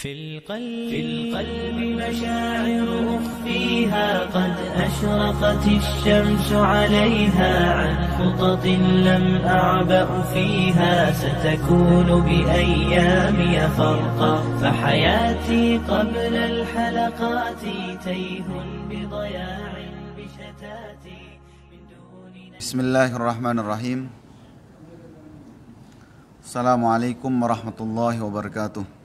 في القلب مشاعر أخفيها قد أشرقت الشمس عليها عن خطط لم أعبأ فيها ستكون بأيامي فرقا فحياتي قبل الحلقات تيه بضياع بشتاتي من دون. بسم الله الرحمن الرحيم. Assalamualaikum warahmatullahi wabarakatuh.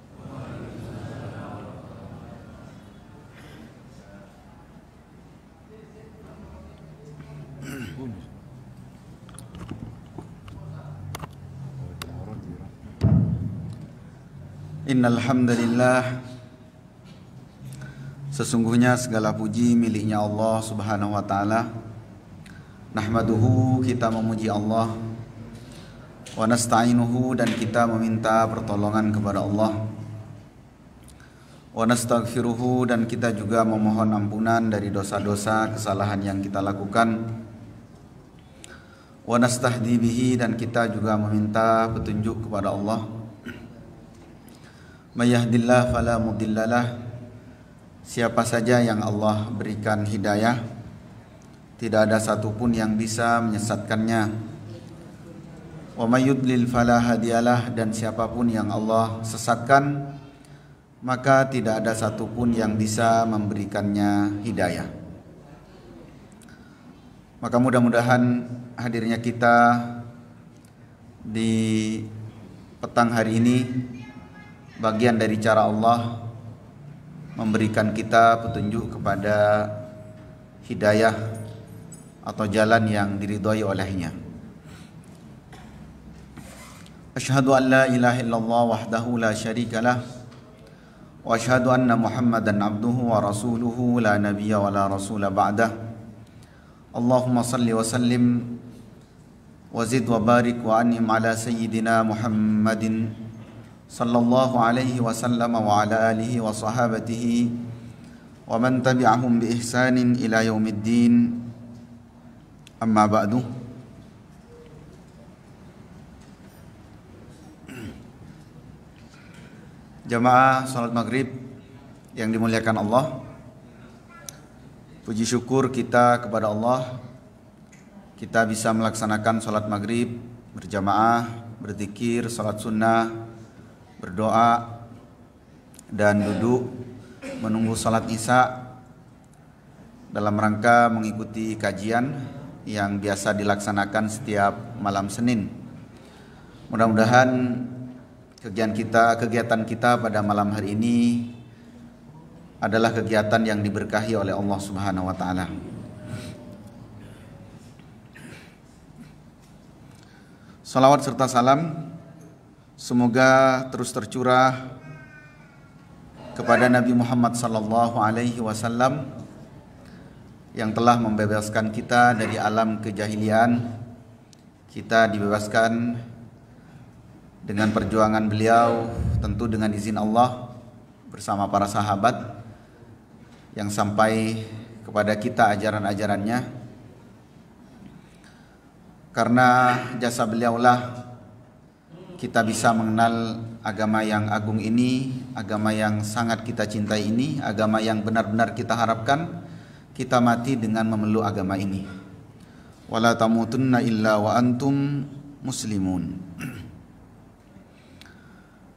Innal hamdalillah, sesungguhnya segala puji miliknya Allah Subhanahu wa taala. Nahmaduhu, kita memuji Allah. Wa nasta'inuhu, dan kita meminta pertolongan kepada Allah. Wa nastaghfiruhu, dan kita juga memohon ampunan dari dosa-dosa kesalahan yang kita lakukan. Wa nastahdi bihi, dan kita juga meminta petunjuk kepada Allah. May yahdillahu fala mudhillalah, siapa saja yang Allah berikan hidayah, tidak ada satupun yang bisa menyesatkannya. Wa may yudlil fala hadiyalah, dan siapapun yang Allah sesatkan, maka tidak ada satupun yang bisa memberikannya hidayah. Maka mudah-mudahan hadirnya kita di petang hari ini bagian dari cara Allah memberikan kita petunjuk kepada hidayah atau jalan yang diridhai olehnya. Asyhadu an la ilaha illallah wahdahu la syarikalah wa asyhadu anna Muhammadan abduhu wa rasuluhu la nabiyya wa la rasula ba'dah. Allahumma salli wa sallim wa zid wa barik wa an'im ala sayyidina Muhammadin sallallahu alaihi wasallam wa ala alihi wa sahabatihi wa man tabi'ahum bi ihsanin ila yaumiddin. Amma ba'du. Jamaah salat maghrib yang dimuliakan Allah, puji syukur kita kepada Allah, kita bisa melaksanakan salat maghrib berjamaah, berzikir, salat sunnah, berdoa, dan duduk menunggu salat isya dalam rangka mengikuti kajian yang biasa dilaksanakan setiap malam Senin. Mudah-mudahan kegiatan kita pada malam hari ini adalah kegiatan yang diberkahi oleh Allah Subhanahu wa taala. Salawat serta salam semoga terus tercurah kepada Nabi Muhammad sallallahu alaihi wasallam yang telah membebaskan kita dari alam kejahilian. Kita dibebaskan dengan perjuangan beliau, tentu dengan izin Allah bersama para sahabat yang sampai kepada kita ajaran-ajarannya. Karena jasa beliaulah kita bisa mengenal agama yang agung ini, agama yang sangat kita cintai ini, agama yang benar-benar kita harapkan kita mati dengan memeluk agama ini. Wala tamutunna illa wa antum muslimun.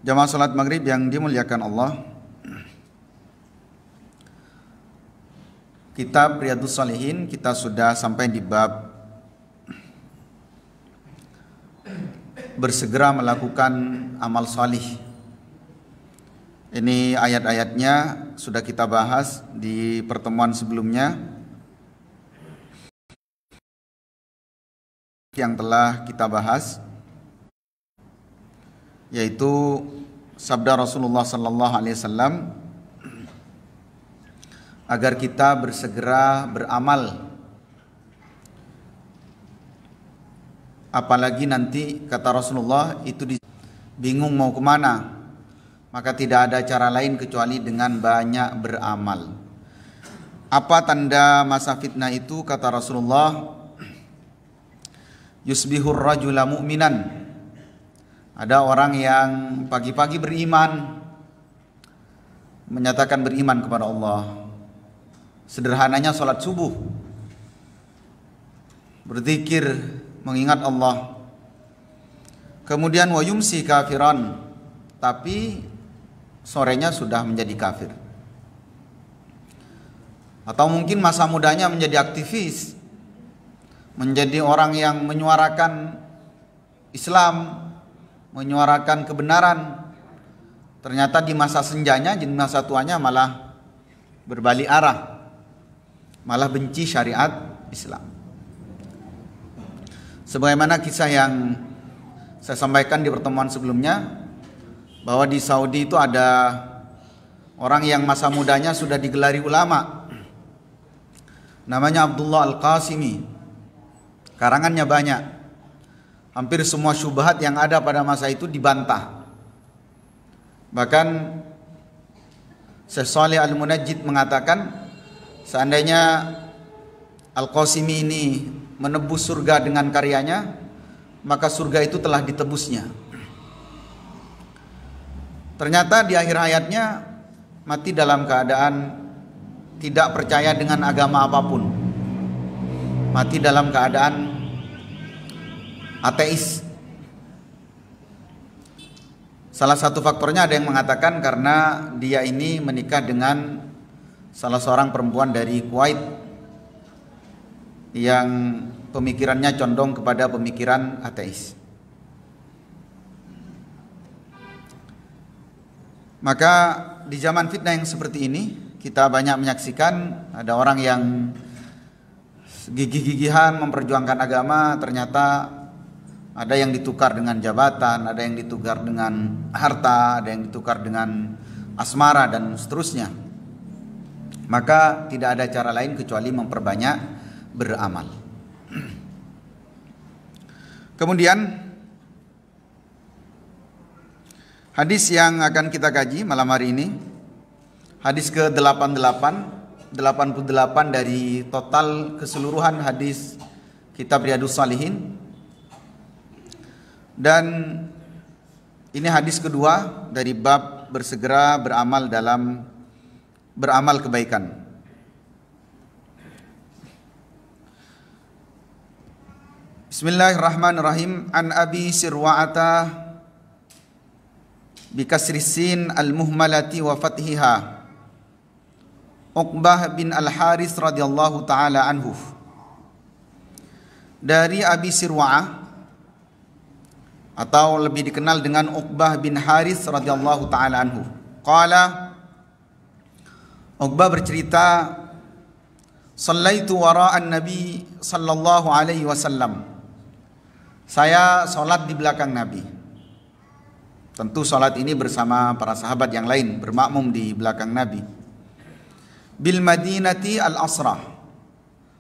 Jamaah salat maghrib yang dimuliakan Allah, kitab Riyadhus Shalihin kita sudah sampai di bab bersegera melakukan amal salih. Ini ayat-ayatnya sudah kita bahas di pertemuan sebelumnya yang telah kita bahas, yaitu sabda Rasulullah sallallahu alaihi wasallam agar kita bersegera beramal. Apalagi nanti kata Rasulullah itu bingung mau kemana, maka tidak ada cara lain kecuali dengan banyak beramal. Apa tanda masa fitnah itu? Kata Rasulullah, yusbihur rajula mu'minan, Ada orang yang pagi-pagi beriman, menyatakan beriman kepada Allah. Sederhananya sholat subuh, berzikir, mengingat Allah. Kemudian wa yumsi kafiran, tapi sorenya sudah menjadi kafir. Atau mungkin masa mudanya menjadi aktivis, menjadi orang yang menyuarakan Islam, menyuarakan kebenaran. Ternyata di masa senjanya, di masa tuanya malah berbalik arah, malah benci syariat Islam. Sebagaimana kisah yang saya sampaikan di pertemuan sebelumnya, bahwa di Saudi itu ada orang yang masa mudanya sudah digelari ulama, namanya Abdullah Al-Qasimi. Karangannya banyak, hampir semua syubhat yang ada pada masa itu dibantah. Bahkan Syekh Shalih Al-Munajjid mengatakan, seandainya Al-Qasimi ini menebus surga dengan karyanya, maka surga itu telah ditebusnya. Ternyata di akhir hayatnya mati dalam keadaan tidak percaya dengan agama apapun, mati dalam keadaan ateis. Salah satu faktornya ada yang mengatakan karena dia ini menikah dengan salah seorang perempuan dari Kuwait yang pemikirannya condong kepada pemikiran ateis. Maka di zaman fitnah yang seperti ini, kita banyak menyaksikan ada orang yang gigih-gigihan memperjuangkan agama, ternyata ada yang ditukar dengan jabatan, ada yang ditukar dengan harta, ada yang ditukar dengan asmara dan seterusnya. Maka tidak ada cara lain kecuali memperbanyak beramal. Kemudian hadis yang akan kita kaji malam hari ini, hadis ke-88 dari total keseluruhan hadis kitab Riyadhus Shalihin. Dan ini hadis kedua dari bab bersegera beramal dalam beramal kebaikan. Bismillahirrahmanirrahim. An Abi Sirwa'ata bi kasri sin al-muhmalati wa fathiha, Uqbah bin Al-Haris radhiyallahu taala anhu. Dari Abi Sirwa'ah atau lebih dikenal dengan Uqbah bin Haris radhiyallahu taala anhu. Qala, Uqbah bercerita, Shallaitu wara'an Nabi sallallahu alaihi wasallam. Saya sholat di belakang Nabi. Tentu sholat ini bersama para sahabat yang lain, bermakmum di belakang Nabi. Bil Madinati al-Asrah,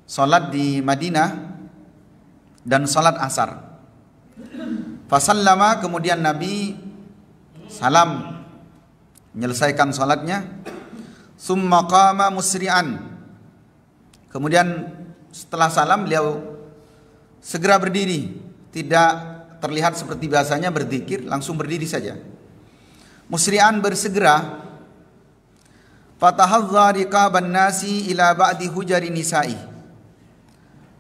sholat di Madinah dan sholat asar. Fasallama, kemudian Nabi salam, menyelesaikan sholatnya. Summa qama musri'an, kemudian setelah salam beliau segera berdiri. Tidak terlihat seperti biasanya berzikir, langsung berdiri saja. Musri'an, bersegera. Fatahadza riqaban nasi ila ba'di hujari nisa'i.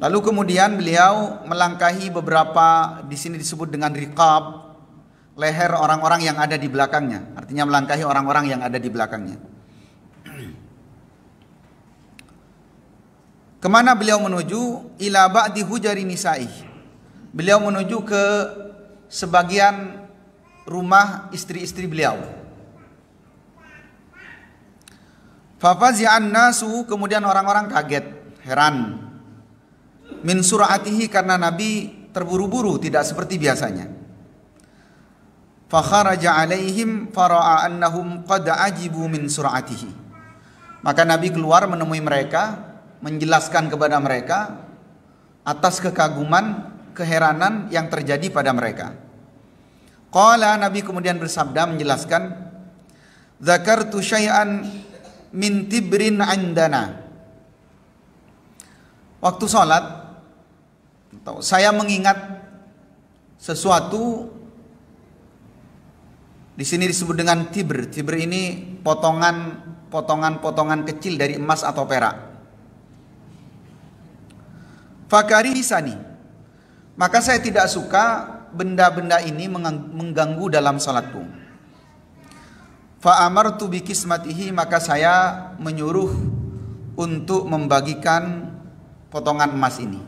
Lalu kemudian beliau melangkahi beberapa, di sini disebut dengan riqab, leher orang-orang yang ada di belakangnya. Artinya melangkahi orang-orang yang ada di belakangnya. Kemana beliau menuju? Ila ba'di hujari nisa'i. Beliau menuju ke sebagian rumah istri-istri beliau. Fafazi'an nasu, kemudian orang-orang kaget, heran. Min sur'atihi, karena Nabi terburu-buru, tidak seperti biasanya. Fakharaja alaihim fara'a annahum qad ajibu min sur'atihi. Maka Nabi keluar menemui mereka, menjelaskan kepada mereka atas kekaguman, keheranan yang terjadi pada mereka. Qala, Nabi kemudian bersabda menjelaskan, Zakartu syai'an min tibrin indana. Waktu sholat, saya mengingat sesuatu Di sini disebut dengan tibr. Tibr ini potongan kecil dari emas atau perak. Fakarihisani, maka saya tidak suka benda-benda ini mengganggu dalam salatku. Fa amartu bi kismatihi, maka saya menyuruh untuk membagikan potongan emas ini.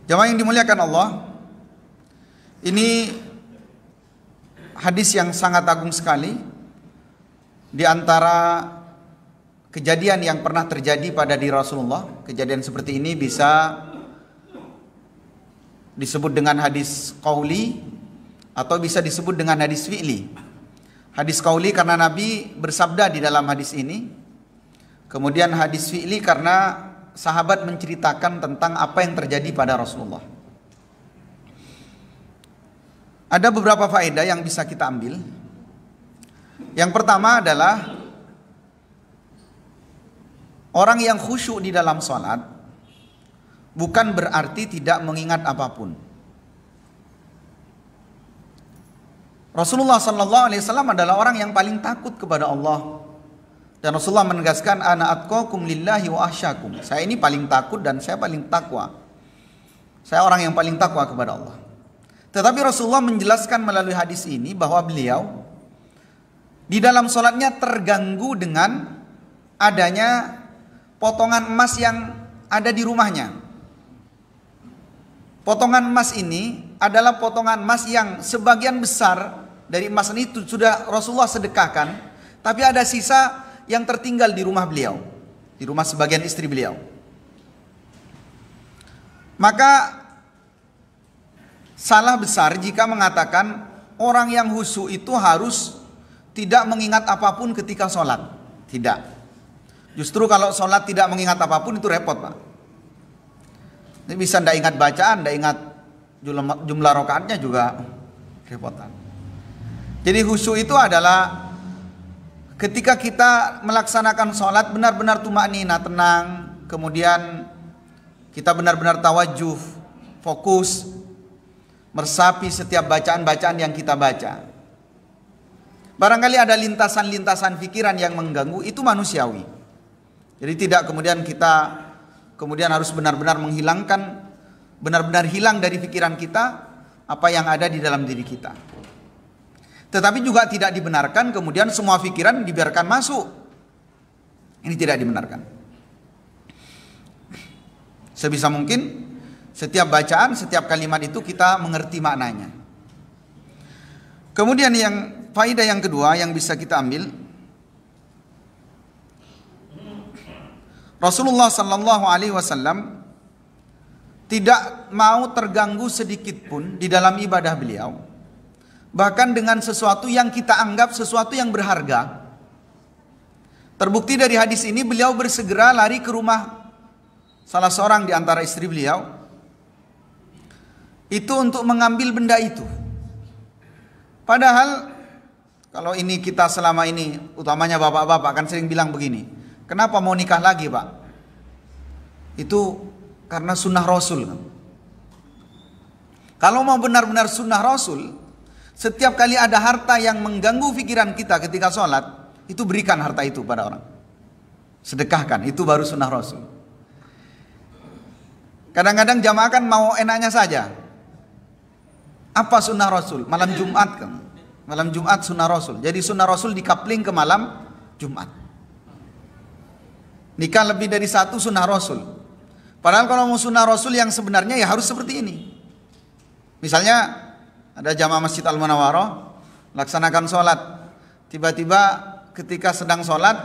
Jamaah yang dimuliakan Allah, ini hadis yang sangat agung sekali. Di antara kejadian yang pernah terjadi pada diri Rasulullah, kejadian seperti ini bisa disebut dengan hadis qauli atau bisa disebut dengan hadis fi'li. Hadis qauli karena Nabi bersabda di dalam hadis ini. Kemudian hadis fi'li karena sahabat menceritakan tentang apa yang terjadi pada Rasulullah. Ada beberapa faedah yang bisa kita ambil. Yang pertama adalah orang yang khusyuk di dalam sholat bukan berarti tidak mengingat apapun. Rasulullah SAW adalah orang yang paling takut kepada Allah. Dan Rasulullah menegaskan, ana atqakum lillahi wa ahsyakum. Saya ini paling takut dan saya paling takwa. Saya orang yang paling takwa kepada Allah. Tetapi Rasulullah menjelaskan melalui hadis ini bahwa beliau di dalam sholatnya terganggu dengan adanya potongan emas yang ada di rumahnya. Potongan emas ini adalah potongan emas yang sebagian besar dari emas itu sudah Rasulullah sedekahkan, tapi ada sisa yang tertinggal di rumah beliau, di rumah sebagian istri beliau. Maka salah besar jika mengatakan orang yang khusyuk itu harus tidak mengingat apapun ketika sholat. Tidak. Justru kalau sholat tidak mengingat apapun itu repot, Pak. Ini bisa tidak ingat bacaan, tidak ingat jumlah rakaatnya juga repotan. Jadi khusyuk itu adalah ketika kita melaksanakan sholat benar-benar tuma'nina, tenang, kemudian kita benar-benar tawajuh, fokus, meresapi setiap bacaan-bacaan yang kita baca. Barangkali ada lintasan-lintasan pikiran yang mengganggu, itu manusiawi. Jadi tidak kemudian kita harus benar-benar menghilangkan, benar-benar hilang dari pikiran kita apa yang ada di dalam diri kita. Tetapi juga tidak dibenarkan kemudian semua pikiran dibiarkan masuk. Ini tidak dibenarkan. Sebisa mungkin setiap bacaan, setiap kalimat itu kita mengerti maknanya. Kemudian faedah yang kedua yang bisa kita ambil, Rasulullah Sallallahu Alaihi Wasallam tidak mau terganggu sedikit pun di dalam ibadah beliau, bahkan dengan sesuatu yang kita anggap sesuatu yang berharga. Terbukti dari hadis ini, beliau bersegera lari ke rumah salah seorang di antara istri beliau itu untuk mengambil benda itu. Padahal kalau ini kita selama ini, utamanya bapak-bapak kan sering bilang begini, kenapa mau nikah lagi, Pak? Itu karena sunnah Rasul. Kalau mau benar-benar sunnah Rasul, setiap kali ada harta yang mengganggu pikiran kita ketika sholat, itu berikan harta itu pada orang. Sedekahkan, itu baru sunnah Rasul. Kadang-kadang jamaah kan mau enaknya saja. Apa sunnah Rasul? Malam Jumat kan. Malam Jumat sunnah Rasul. Jadi sunnah Rasul dikapling ke malam Jumat. Nikah lebih dari satu sunnah Rasul. Padahal kalau mau sunnah Rasul yang sebenarnya ya harus seperti ini. Misalnya ada jamaah Masjid Al-Munawwarah laksanakan sholat. Tiba-tiba ketika sedang sholat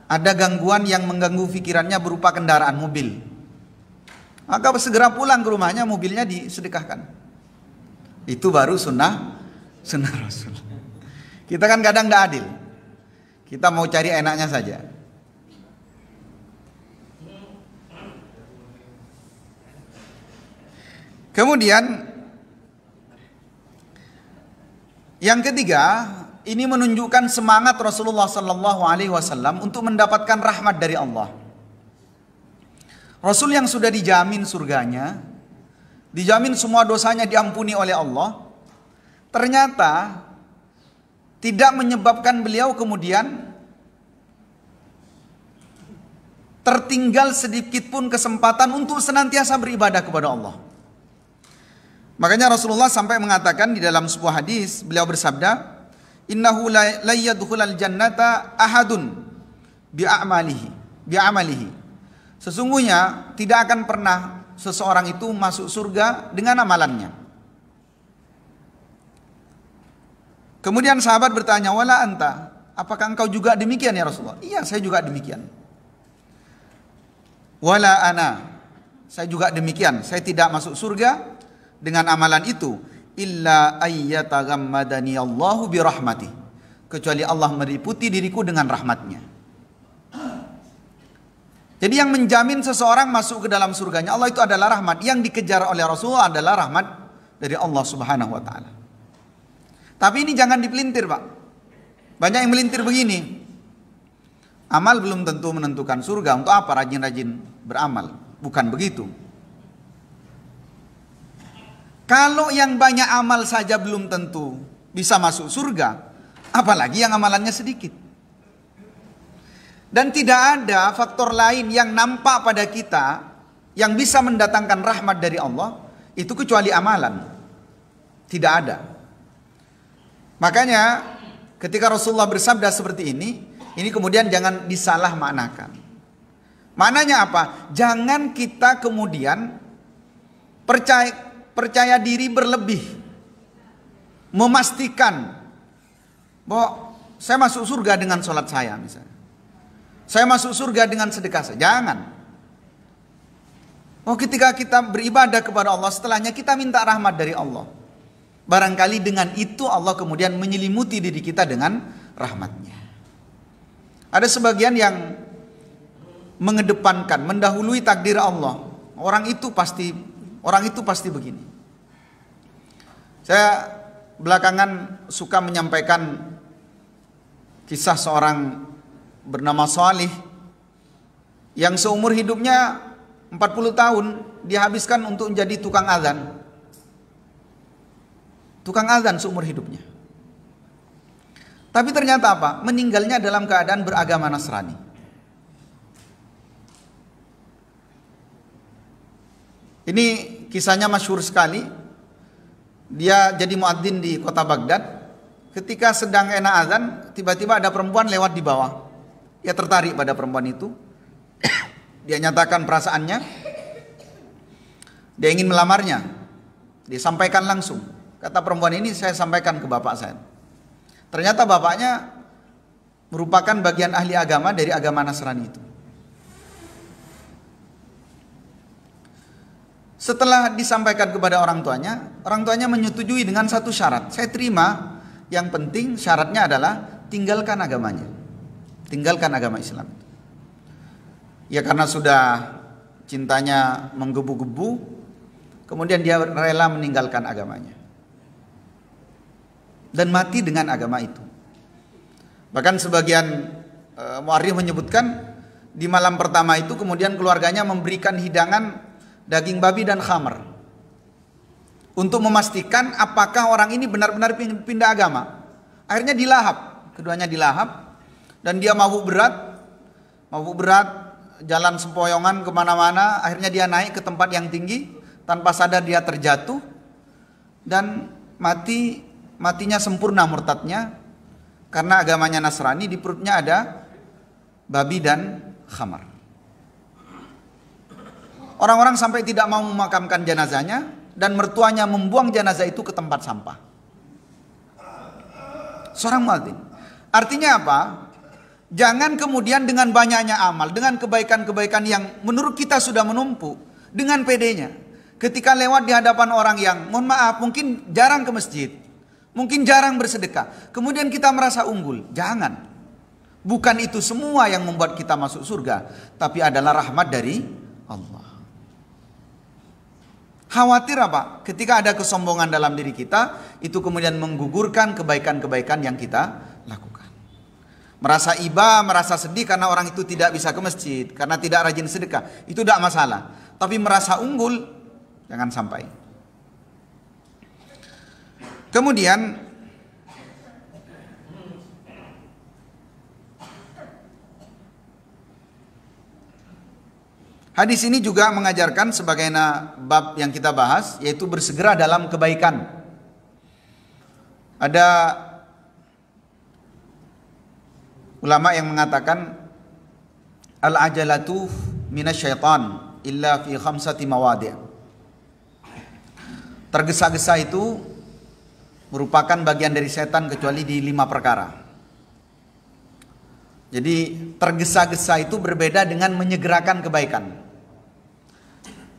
ada gangguan yang mengganggu pikirannya berupa kendaraan mobil. Maka segera pulang ke rumahnya, mobilnya disedekahkan. Itu baru sunnah Rasul. Kita kan kadang tidak adil. Kita mau cari enaknya saja. Kemudian yang ketiga, ini menunjukkan semangat Rasulullah Sallallahu Alaihi Wasallam untuk mendapatkan rahmat dari Allah. Rasul yang sudah dijamin surganya, dijamin semua dosanya diampuni oleh Allah, ternyata tidak menyebabkan beliau kemudian tertinggal sedikit pun kesempatan untuk senantiasa beribadah kepada Allah. Makanya Rasulullah sampai mengatakan di dalam sebuah hadis, beliau bersabda, innahu la yadkhulul jannata ahadun bi'amalihi. Sesungguhnya tidak akan pernah seseorang itu masuk surga dengan amalannya. Kemudian sahabat bertanya, wala anta, apakah engkau juga demikian ya Rasulullah? Iya, saya juga demikian. Wala ana, saya juga demikian. Saya tidak masuk surga dengan amalan itu, illa ayyataghammadani Allahu birahmati, kecuali Allah meliputi diriku dengan rahmatnya. Jadi yang menjamin seseorang masuk ke dalam surganya Allah itu adalah rahmat. Yang dikejar oleh Rasulullah adalah rahmat dari Allah Subhanahu wa taala. Tapi ini jangan dipelintir, Pak. Banyak yang melintir begini. Amal belum tentu menentukan surga. Untuk apa rajin-rajin beramal? Bukan begitu. Kalau yang banyak amal saja belum tentu bisa masuk surga, apalagi yang amalannya sedikit. Dan tidak ada faktor lain yang nampak pada kita yang bisa mendatangkan rahmat dari Allah itu kecuali amalan. Tidak ada. Makanya ketika Rasulullah bersabda seperti ini kemudian jangan disalah maknakan. Maknanya apa? Jangan kita kemudian percaya diri berlebih, memastikan bahwa saya masuk surga dengan sholat saya misalnya, saya masuk surga dengan sedekah saya. Jangan. Oh, ketika kita beribadah kepada Allah, setelahnya kita minta rahmat dari Allah. Barangkali dengan itu Allah kemudian menyelimuti diri kita dengan rahmatnya. Ada sebagian yang mengedepankan, mendahului takdir Allah. Orang itu pasti begini. Saya belakangan suka menyampaikan kisah seorang bernama Salih yang seumur hidupnya 40 tahun dihabiskan untuk menjadi tukang azan. Tukang azan seumur hidupnya. Tapi ternyata apa? Meninggalnya dalam keadaan beragama Nasrani. Ini kisahnya masyhur sekali. Dia jadi muadzin di kota Baghdad. Ketika sedang enak azan, tiba-tiba ada perempuan lewat di bawah. Dia tertarik pada perempuan itu. Dia nyatakan perasaannya. Dia ingin melamarnya. Dia sampaikan langsung. Kata perempuan ini, saya sampaikan ke bapak saya. Ternyata bapaknya merupakan bagian ahli agama dari agama Nasrani itu. Setelah disampaikan kepada orang tuanya menyetujui dengan satu syarat. Saya terima, yang penting syaratnya adalah tinggalkan agamanya. Tinggalkan agama Islam. Ya karena sudah cintanya menggebu-gebu, kemudian dia rela meninggalkan agamanya. Dan mati dengan agama itu. Bahkan sebagian muarrikh menyebutkan di malam pertama itu kemudian keluarganya memberikan hidangan daging babi dan khamr untuk memastikan apakah orang ini benar-benar pindah agama. Akhirnya dilahap, keduanya dilahap, dan dia mabuk berat, jalan sempoyongan kemana-mana. Akhirnya dia naik ke tempat yang tinggi, tanpa sadar dia terjatuh dan matinya sempurna murtadnya karena agamanya Nasrani. Di perutnya ada babi dan khamar. Orang-orang sampai tidak mau memakamkan jenazahnya dan mertuanya membuang jenazah itu ke tempat sampah. Seorang muadzin. Artinya apa? Jangan kemudian dengan banyaknya amal, dengan kebaikan-kebaikan yang menurut kita sudah menumpuk, dengan pedenya, ketika lewat di hadapan orang yang mohon maaf mungkin jarang ke masjid, mungkin jarang bersedekah, kemudian kita merasa unggul. Jangan. Bukan itu semua yang membuat kita masuk surga, tapi adalah rahmat dari Allah. Khawatir apa? Ketika ada kesombongan dalam diri kita, itu kemudian menggugurkan kebaikan-kebaikan yang kita lakukan. Merasa iba, merasa sedih karena orang itu tidak bisa ke masjid, karena tidak rajin sedekah, itu tidak masalah. Tapi merasa unggul, jangan sampai. Kemudian hadis ini juga mengajarkan sebagaimana bab yang kita bahas, yaitu bersegera dalam kebaikan. Ada ulama yang mengatakan al-ajalatu minasyaitan illa fi khamsati mawadi'. Tergesa-gesa itu merupakan bagian dari setan kecuali di 5 perkara. Jadi tergesa-gesa itu berbeda dengan menyegerakan kebaikan.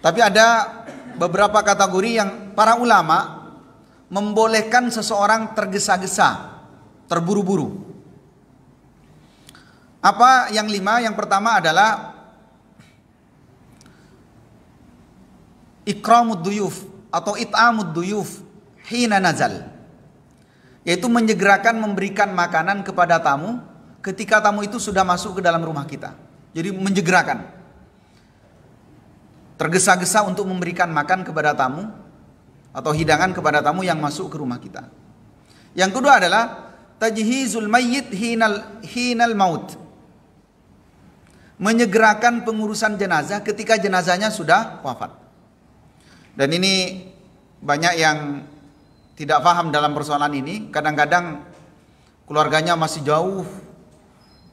Tapi ada beberapa kategori yang para ulama membolehkan seseorang tergesa-gesa, terburu-buru. Apa yang 5? Yang pertama adalah ikramud duyuf atau it'amud duyuf hina nazal, yaitu menyegerakan memberikan makanan kepada tamu ketika tamu itu sudah masuk ke dalam rumah kita. Jadi menyegerakan, tergesa-gesa untuk memberikan makan kepada tamu atau hidangan kepada tamu yang masuk ke rumah kita. Yang kedua adalah tajhizul mayyit hinal maut, menyegerakan pengurusan jenazah ketika jenazahnya sudah wafat. Dan ini banyak yang tidak paham dalam persoalan ini. Kadang-kadang keluarganya masih jauh,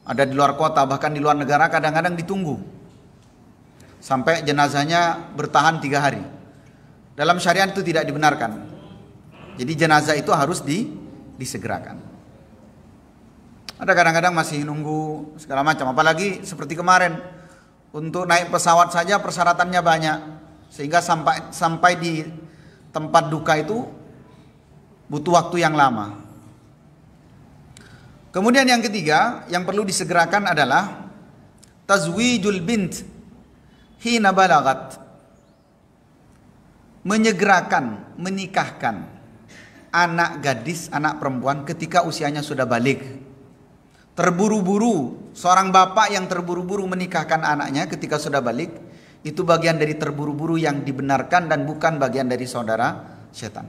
ada di luar kota, bahkan di luar negara, kadang-kadang ditunggu sampai jenazahnya bertahan 3 hari. Dalam syariat itu tidak dibenarkan. Jadi jenazah itu harus disegerakan. Ada kadang-kadang masih nunggu segala macam. Apalagi seperti kemarin, untuk naik pesawat saja persyaratannya banyak, sehingga sampai di tempat duka itu butuh waktu yang lama. Kemudian yang ketiga yang perlu disegerakan adalah tazwijul bint hina balagat, menyegerakan menikahkan anak gadis, anak perempuan ketika usianya sudah balik. Terburu-buru, seorang bapak yang terburu-buru menikahkan anaknya ketika sudah balik, itu bagian dari terburu-buru yang dibenarkan dan bukan bagian dari saudara setan.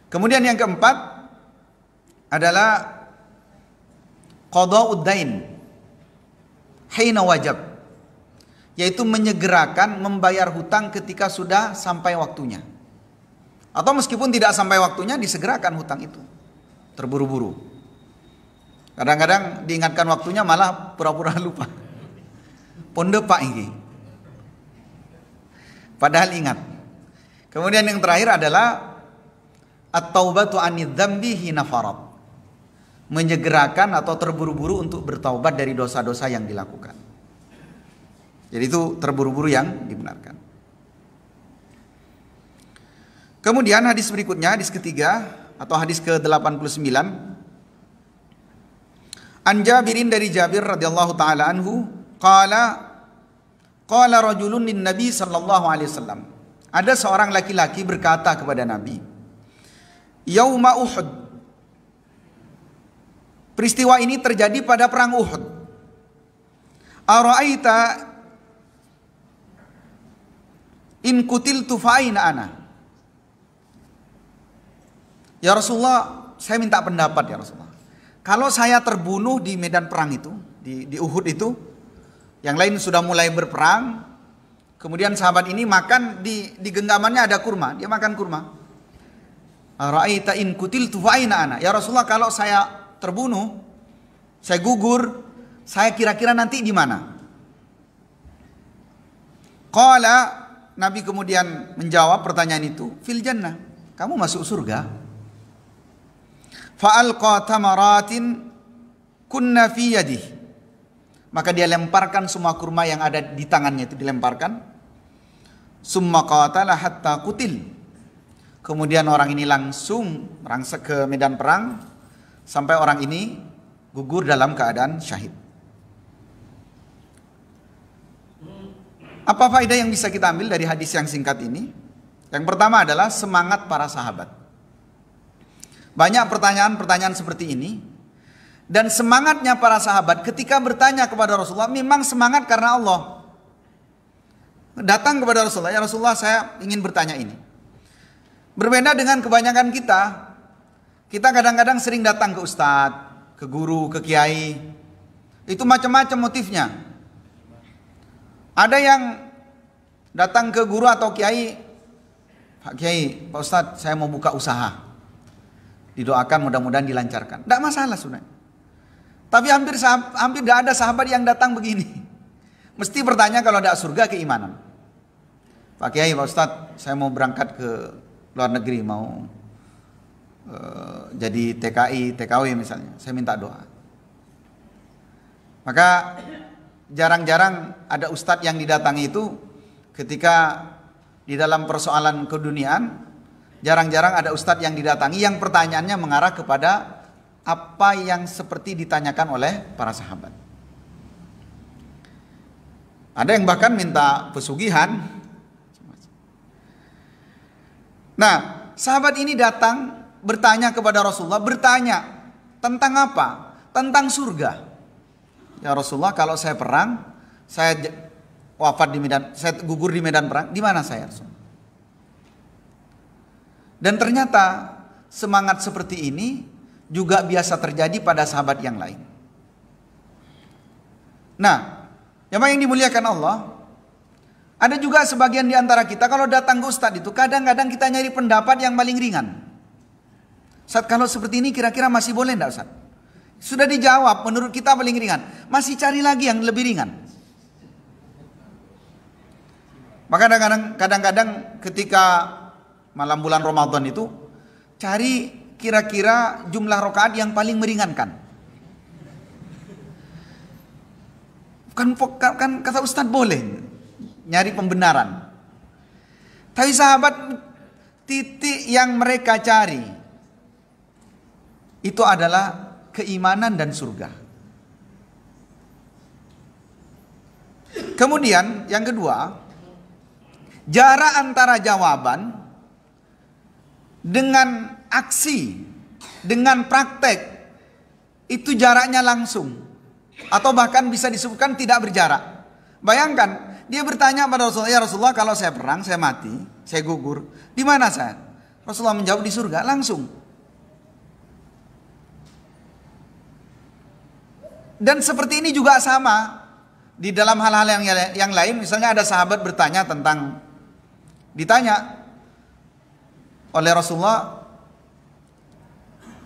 Kemudian yang keempat adalah qada'ud dain hina wajab, yaitu menyegerakan membayar hutang ketika sudah sampai waktunya. Atau meskipun tidak sampai waktunya, disegerakan hutang itu. Terburu-buru. Kadang-kadang diingatkan waktunya malah pura-pura lupa. Ponde pak ini. Padahal ingat. Kemudian yang terakhir adalah at-taubatu anidz dzambi hina farad, menyegerakan atau terburu-buru untuk bertaubat dari dosa-dosa yang dilakukan. Jadi itu terburu-buru yang dibenarkan. Kemudian hadis berikutnya, hadis ketiga atau hadis ke-89, an Jabirin, dari Jabir radhiyallahu taala anhu, qala rajulun lin Nabi sallallahu alaihi wasallam. Ada seorang laki-laki berkata kepada Nabi, yauma Uhud. Peristiwa ini terjadi pada perang Uhud. Ara'aita in kutiltu fa aina ana? Ya Rasulullah, saya minta pendapat ya Rasulullah. Kalau saya terbunuh di medan perang itu, di Uhud itu, yang lain sudah mulai berperang, kemudian sahabat ini makan di genggamannya ada kurma, dia makan kurma. Ra'aita in kutiltu fa aina ana? Ya Rasulullah, kalau saya terbunuh, saya gugur, saya kira-kira nanti di mana? Qala, Nabi kemudian menjawab pertanyaan itu, fil jannah, kamu masuk surga. Fa'alqa tamaratin kunna fi yadih, maka dia lemparkan semua kurma yang ada di tangannya itu dilemparkan. Summa qatala hatta qutil, kemudian orang ini langsung merangsek ke medan perang sampai orang ini gugur dalam keadaan syahid. Apa faedah yang bisa kita ambil dari hadis yang singkat ini? Yang pertama adalah semangat para sahabat. Banyak pertanyaan-pertanyaan seperti ini, dan semangatnya para sahabat ketika bertanya kepada Rasulullah memang semangat karena Allah. Datang kepada Rasulullah, ya Rasulullah, saya ingin bertanya ini. Berbeda dengan kebanyakan kita. Kita kadang-kadang sering datang ke ustadz, ke guru, ke kiai. Itu macam-macam motifnya. Ada yang datang ke guru atau kiai, Pak Kiai, Pak Ustadz, saya mau buka usaha. Didoakan mudah-mudahan dilancarkan. Tidak masalah sebenarnya. Tapi hampir tidak ada sahabat yang datang begini. Mesti bertanya kalau ada surga keimanan. Pak Kiai, Pak Ustadz, saya mau berangkat ke luar negeri, mau jadi TKI, TKW misalnya. Saya minta doa. Maka jarang-jarang ada ustadz yang didatangi itu ketika di dalam persoalan keduniaan. Jarang-jarang ada ustadz yang didatangi yang pertanyaannya mengarah kepada apa yang seperti ditanyakan oleh para sahabat. Ada yang bahkan minta pesugihan. Nah, sahabat ini datang bertanya kepada Rasulullah, bertanya tentang apa? Tentang surga. Ya Rasulullah, kalau saya perang, saya wafat di medan, saya gugur di medan perang, di mana saya? Dan ternyata semangat seperti ini juga biasa terjadi pada sahabat yang lain. Nah, yang dimuliakan Allah, ada juga sebagian di antara kita kalau datang ke ustadz itu kadang-kadang kita nyari pendapat yang paling ringan. Ustadz, kalau seperti ini kira-kira masih boleh enggak Ustadz? Sudah dijawab menurut kita paling ringan, masih cari lagi yang lebih ringan. Maka kadang-kadang ketika malam bulan Ramadan itu cari kira-kira jumlah rakaat yang paling meringankan. Kan kata Ustadz boleh nyari pembenaran. Tapi sahabat titik yang mereka cari itu adalah keimanan dan surga. Kemudian yang kedua, jarak antara jawaban dengan aksi, dengan praktek, itu jaraknya langsung. Atau bahkan bisa disebutkan tidak berjarak. Bayangkan, dia bertanya pada Rasulullah, ya Rasulullah, kalau saya perang, saya mati, saya gugur, di mana saya? Rasulullah menjawab, di surga, langsung. Dan seperti ini juga sama di dalam hal-hal yang lain. Misalnya ada sahabat bertanya tentang, ditanya oleh Rasulullah,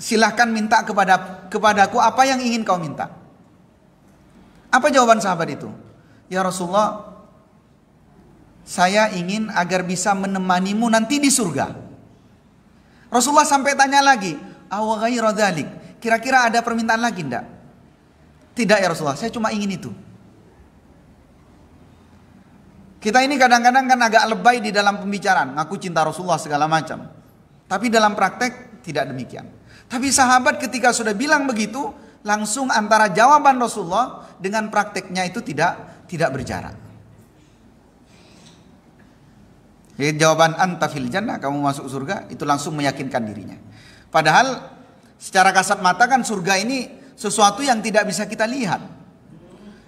silahkan minta kepadaku apa yang ingin kau minta. Apa jawaban sahabat itu? Ya Rasulullah, saya ingin agar bisa menemanimu nanti di surga. Rasulullah sampai tanya lagi, aw ghairu dzalik, kira-kira ada permintaan lagi enggak? Tidak ya Rasulullah, saya cuma ingin itu. Kita ini kadang-kadang kan agak lebay di dalam pembicaraan, ngaku cinta Rasulullah segala macam. Tapi dalam praktek tidak demikian. Tapi sahabat ketika sudah bilang begitu, langsung antara jawaban Rasulullah dengan prakteknya itu tidak berjarak. Jadi jawaban anta fil jannah, kamu masuk surga, itu langsung meyakinkan dirinya. Padahal secara kasat mata kan surga ini sesuatu yang tidak bisa kita lihat.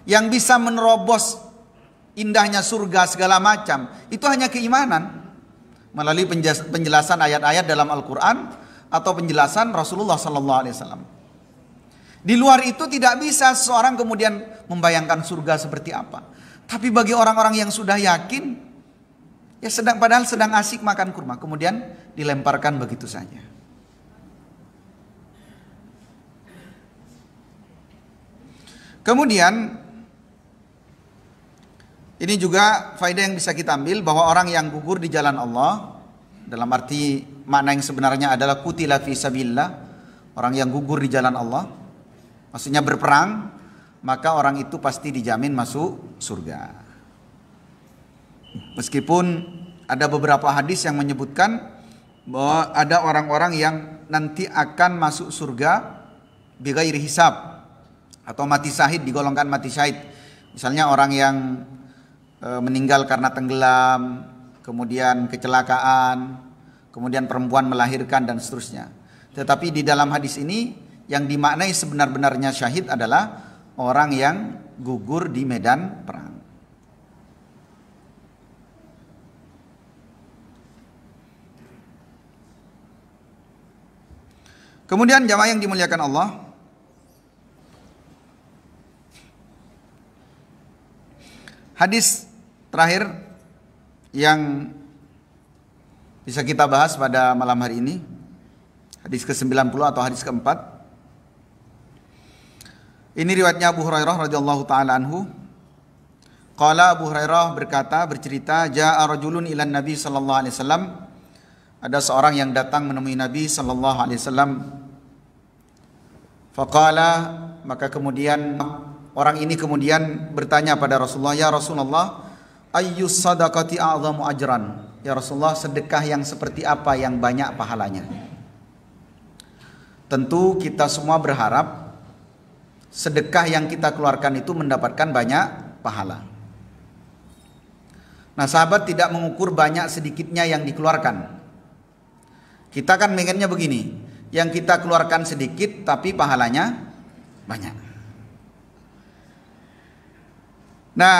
Yang bisa menerobos indahnya surga segala macam, itu hanya keimanan. Melalui penjelasan ayat-ayat dalam Al-Quran atau penjelasan Rasulullah SAW. Di luar itu tidak bisa seseorang kemudian membayangkan surga seperti apa. Tapi bagi orang-orang yang sudah yakin, ya padahal sedang asik makan kurma, kemudian dilemparkan begitu saja. Kemudian ini juga faedah yang bisa kita ambil, bahwa orang yang gugur di jalan Allah, dalam arti makna yang sebenarnya adalah qutila fi sabilillah, orang yang gugur di jalan Allah, maksudnya berperang, maka orang itu pasti dijamin masuk surga. Meskipun ada beberapa hadis yang menyebutkan bahwa ada orang-orang yang nanti akan masuk surga bighairi hisab, atau mati syahid, digolongkan mati syahid. Misalnya orang yang meninggal karena tenggelam, kemudian kecelakaan, kemudian perempuan melahirkan dan seterusnya. Tetapi di dalam hadis ini yang dimaknai sebenar-benarnya syahid adalah orang yang gugur di medan perang. Kemudian jamaah yang dimuliakan Allah, hadis terakhir yang bisa kita bahas pada malam hari ini, hadis ke-90 atau hadis keempat. Ini riwayatnya Abu Hurairah radhiyallahu taala anhu. Qala Abu Hurairah bercerita, jaa rajulun ilan Nabi sallallahu alaihi wasallam. Ada seorang yang datang menemui Nabi sallallahu alaihi wasallam. Faqala, maka kemudian orang ini kemudian bertanya pada Rasulullah, ya Rasulullah, ayyus sadaqati a'zamu ajran? Ya Rasulullah, sedekah yang seperti apa yang banyak pahalanya? Tentu kita semua berharap sedekah yang kita keluarkan itu mendapatkan banyak pahala. Nah, sahabat tidak mengukur banyak sedikitnya yang dikeluarkan. Kita kan pengennya begini, yang kita keluarkan sedikit tapi pahalanya banyak. Nah,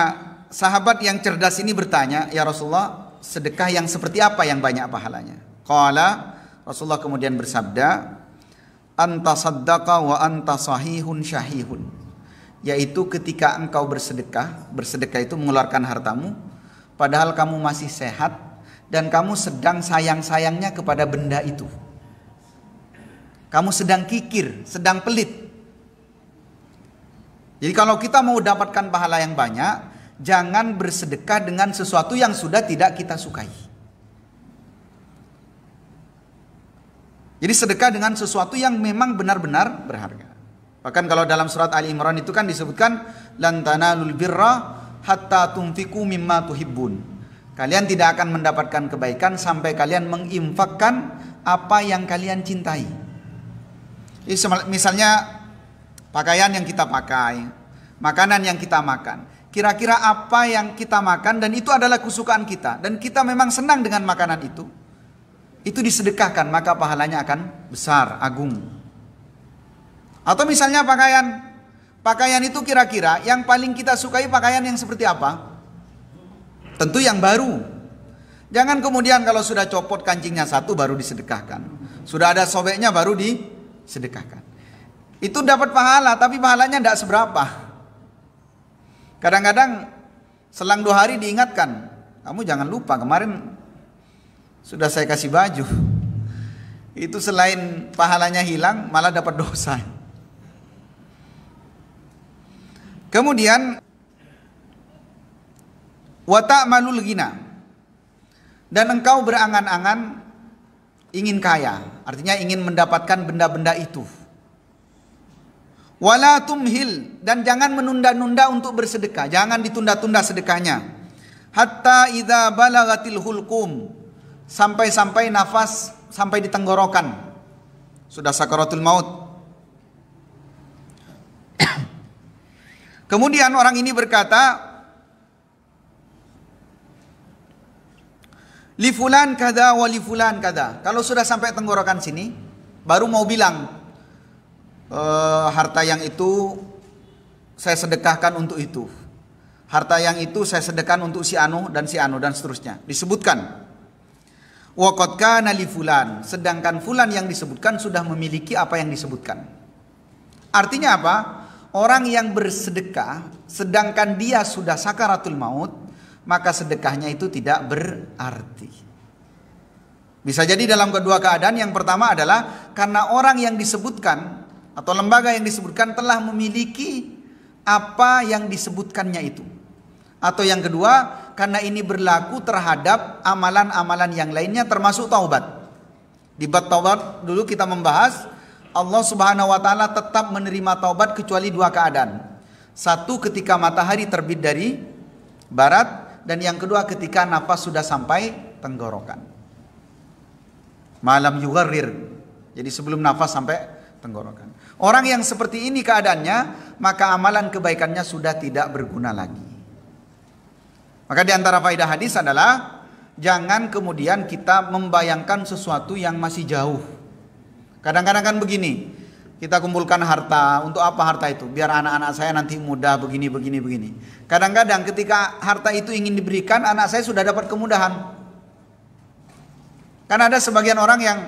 sahabat yang cerdas ini bertanya, ya Rasulullah, sedekah yang seperti apa yang banyak pahalanya? Qala, Rasulullah kemudian bersabda, anta saddaqa wa anta sahihun syahihun. Yaitu ketika engkau bersedekah itu mengeluarkan hartamu padahal kamu masih sehat dan kamu sedang sayang-sayangnya kepada benda itu. Kamu sedang kikir, sedang pelit. Jadi kalau kita mau dapatkan pahala yang banyak, jangan bersedekah dengan sesuatu yang sudah tidak kita sukai. Jadi sedekah dengan sesuatu yang memang benar-benar berharga. Bahkan kalau dalam surat Ali Imran itu kan disebutkan, lan tanalul birra hatta tunfiqu mimma tuhibbun. Kalian tidak akan mendapatkan kebaikan sampai kalian menginfakkan apa yang kalian cintai. Jadi misalnya pakaian yang kita pakai, makanan yang kita makan. Kira-kira apa yang kita makan dan itu adalah kesukaan kita dan kita memang senang dengan makanan itu disedekahkan, maka pahalanya akan besar, agung. Atau misalnya pakaian itu kira-kira yang paling kita sukai pakaian yang seperti apa? Tentu yang baru. Jangan kemudian kalau sudah copot kancingnya satu baru disedekahkan, sudah ada sobeknya baru disedekahkan. Itu dapat pahala, tapi pahalanya tidak seberapa. Kadang-kadang selang 2 hari diingatkan, kamu jangan lupa kemarin sudah saya kasih baju. Itu selain pahalanya hilang, malah dapat dosa. Kemudian wa ta'malul ghina, dan engkau berangan-angan ingin kaya, artinya ingin mendapatkan benda-benda itu. Wala tumhil, dan jangan menunda-nunda untuk bersedekah, jangan ditunda-tunda sedekahnya. Hatta idza balagatil hulqum, sampai nafas sampai di tenggorokan, sudah sakaratul maut. Kemudian orang ini berkata, li fulan kada wa li fulan kada. Kalau sudah sampai tenggorokan sini, baru mau bilang, harta yang itu saya sedekahkan untuk itu, harta yang itu saya sedekahkan untuk si anu dan seterusnya. Disebutkan wa qad kana li fulan, sedangkan fulan yang disebutkan sudah memiliki apa yang disebutkan. Artinya apa? Orang yang bersedekah sedangkan dia sudah sakaratul maut, maka sedekahnya itu tidak berarti. Bisa jadi dalam kedua keadaan. Yang pertama adalah karena orang yang disebutkan atau lembaga yang disebutkan telah memiliki apa yang disebutkannya itu. Atau yang kedua, karena ini berlaku terhadap amalan-amalan yang lainnya termasuk taubat. Di bab taubat dulu kita membahas, Allah Subhanahu wa taala tetap menerima taubat kecuali 2 keadaan. Satu, ketika matahari terbit dari barat, dan yang kedua ketika nafas sudah sampai tenggorokan. Malam yugharrir, jadi sebelum nafas sampai tenggorokan. Orang yang seperti ini keadaannya, maka amalan kebaikannya sudah tidak berguna lagi. Maka di antara faedah hadis adalah jangan kemudian kita membayangkan sesuatu yang masih jauh. Kadang-kadang kan begini, kita kumpulkan harta, untuk apa harta itu? Biar anak-anak saya nanti mudah begini. Kadang-kadang ketika harta itu ingin diberikan, anak saya sudah dapat kemudahan. Karena ada sebagian orang yang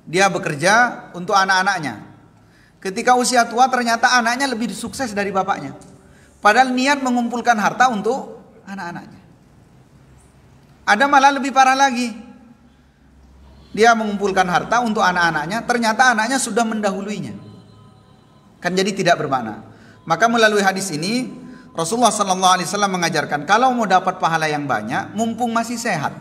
Dia bekerja untuk anak-anaknya. Ketika usia tua ternyata anaknya lebih sukses dari bapaknya. Padahal niat mengumpulkan harta untuk anak-anaknya. Ada malah lebih parah lagi. Dia mengumpulkan harta untuk anak-anaknya, ternyata anaknya sudah mendahuluinya. Kan jadi tidak bermakna. Maka melalui hadis ini Rasulullah SAW mengajarkan, kalau mau dapat pahala yang banyak, mumpung masih sehat,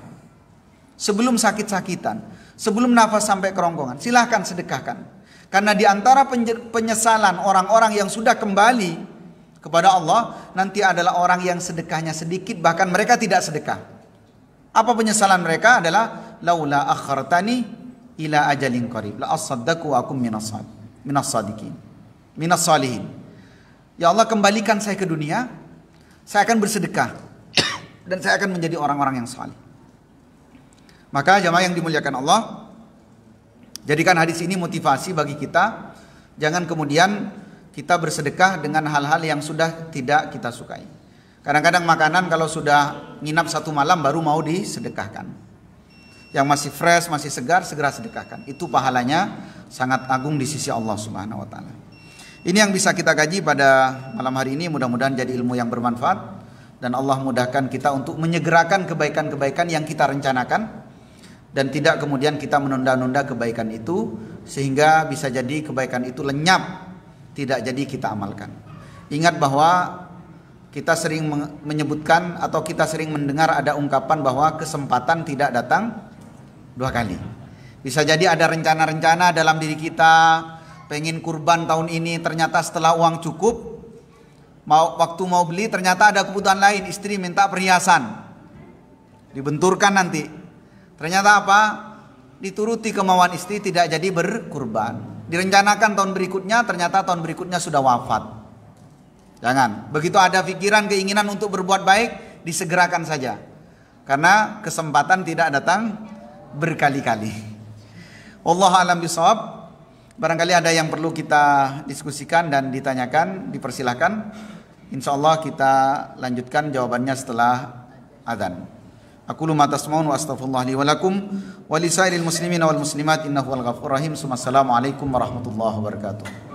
sebelum sakit-sakitan, sebelum nafas sampai kerongkongan, silahkan sedekahkan. Karena di antara penyesalan orang-orang yang sudah kembali kepada Allah, nanti adalah orang yang sedekahnya sedikit, bahkan mereka tidak sedekah. Apa penyesalan mereka adalah, laula akhartani ila ajalin qarib la asaddaqu akum minas sadiqin minas salihin. Ya Allah, kembalikan saya ke dunia, saya akan bersedekah dan saya akan menjadi orang-orang yang saleh. Maka jamaah yang dimuliakan Allah, jadikan hadis ini motivasi bagi kita. Jangan kemudian kita bersedekah dengan hal-hal yang sudah tidak kita sukai. Kadang-kadang makanan kalau sudah nginap satu malam baru mau disedekahkan. Yang masih fresh, masih segar, segera sedekahkan. Itu pahalanya sangat agung di sisi Allah Subhanahu wa taala. Ini yang bisa kita kaji pada malam hari ini. Mudah-mudahan jadi ilmu yang bermanfaat dan Allah mudahkan kita untuk menyegerakan kebaikan-kebaikan yang kita rencanakan dan tidak kemudian kita menunda-nunda kebaikan itu sehingga bisa jadi kebaikan itu lenyap, tidak jadi kita amalkan. Ingat bahwa kita sering menyebutkan atau kita sering mendengar ada ungkapan bahwa kesempatan tidak datang dua kali. Bisa jadi ada rencana-rencana dalam diri kita, pengen kurban tahun ini, ternyata setelah uang cukup, waktu mau beli ternyata ada kebutuhan lain, istri minta perhiasan, dibenturkan nanti. Ternyata apa? Dituruti kemauan istri, tidak jadi berkurban. Direncanakan tahun berikutnya, ternyata tahun berikutnya sudah wafat. Jangan. Begitu ada pikiran, keinginan untuk berbuat baik, disegerakan saja. Karena kesempatan tidak datang berkali-kali. Wallahu a'lam bishawab. Barangkali ada yang perlu kita diskusikan dan ditanyakan, dipersilahkan. Insya Allah kita lanjutkan jawabannya setelah adzan. Aqulu ma tasma'un wa astaghfirullah li wa lakum wa li sairil muslimina wal muslimat innahu wal ghafurur rahim. Assalamualaikum warahmatullahi wabarakatuh.